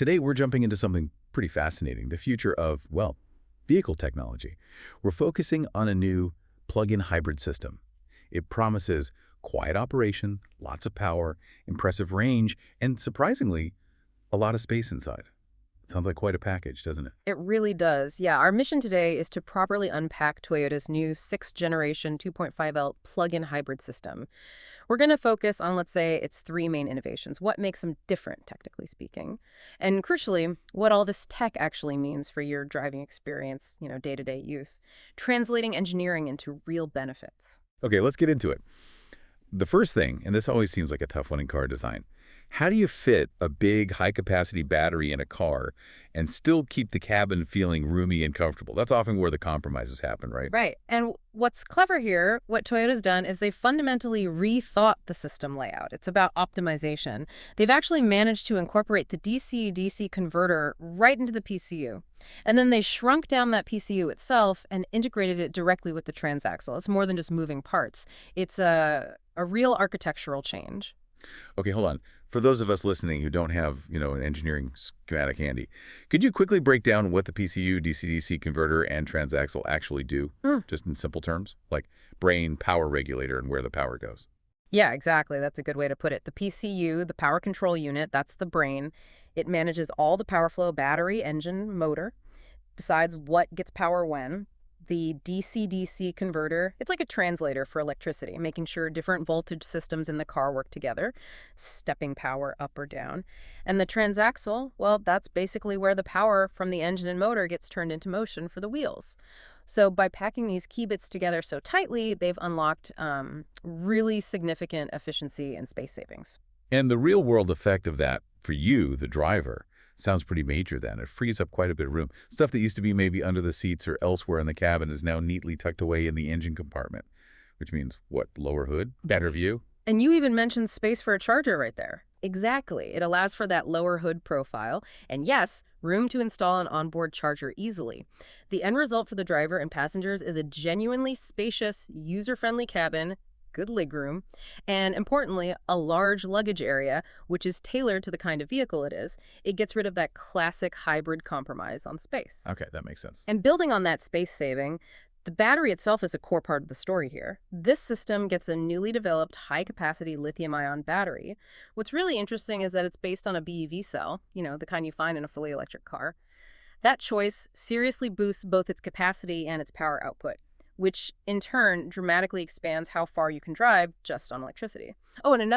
Today, we're jumping into something pretty fascinating, the future of, well, vehicle technology. We're focusing on a new plug-in hybrid system. It promises quiet operation, lots of power, impressive range, and surprisingly, a lot of space inside. Sounds like quite a package, doesn't it? It really does. Yeah, our mission today is to properly unpack Toyota's new 6th generation 2.5L plug-in hybrid system. We're going to focus on, let's say, its three main innovations, what makes them different, technically speaking, and crucially, what all this tech actually means for your driving experience, day-to-day use, translating engineering into real benefits. Okay, let's get into it. The first thing, and this always seems like a tough one in car design, how do you fit a big, high-capacity battery in a car and still keep the cabin feeling roomy and comfortable? That's often where the compromises happen, right? Right. And what's clever here, what Toyota's done is they've fundamentally rethought the system layout. It's about optimization. They've actually managed to incorporate the DC-DC converter right into the PCU. And then they shrunk down that PCU itself and integrated it directly with the transaxle. It's more than just moving parts. It's a real architectural change. Okay, hold on. For those of us listening who don't have, an engineering schematic handy, could you quickly break down what the PCU, DC-DC converter, and transaxle actually do, just in simple terms? Like brain, power regulator, and where the power goes. Yeah, exactly. That's a good way to put it. The PCU, the power control unit, that's the brain. It manages all the power flow, battery, engine, motor, decides what gets power when. The DC-DC converter, it's like a translator for electricity, making sure different voltage systems in the car work together, stepping power up or down. And the transaxle, well, that's basically where the power from the engine and motor gets turned into motion for the wheels. So by packing these key bits together so tightly, they've unlocked really significant efficiency and space savings. And the real-world effect of that, for you, the driver, sounds pretty major then. It frees up quite a bit of room. Stuff that used to be maybe under the seats or elsewhere in the cabin is now neatly tucked away in the engine compartment, which means, what, lower hood? Better view? And you even mentioned space for a charger right there. Exactly. It allows for that lower hood profile. And yes, room to install an onboard charger easily. The end result for the driver and passengers is a genuinely spacious, user-friendly cabin, good legroom, and importantly, a large luggage area, which is tailored to the kind of vehicle it is. It gets rid of that classic hybrid compromise on space. Okay, that makes sense. And building on that space saving, the battery itself is a core part of the story here. This system gets a newly developed high-capacity lithium-ion battery. What's really interesting is that it's based on a BEV cell, the kind you find in a fully electric car. That choice seriously boosts both its capacity and its power output, which in turn dramatically expands how far you can drive just on electricity. Oh, and another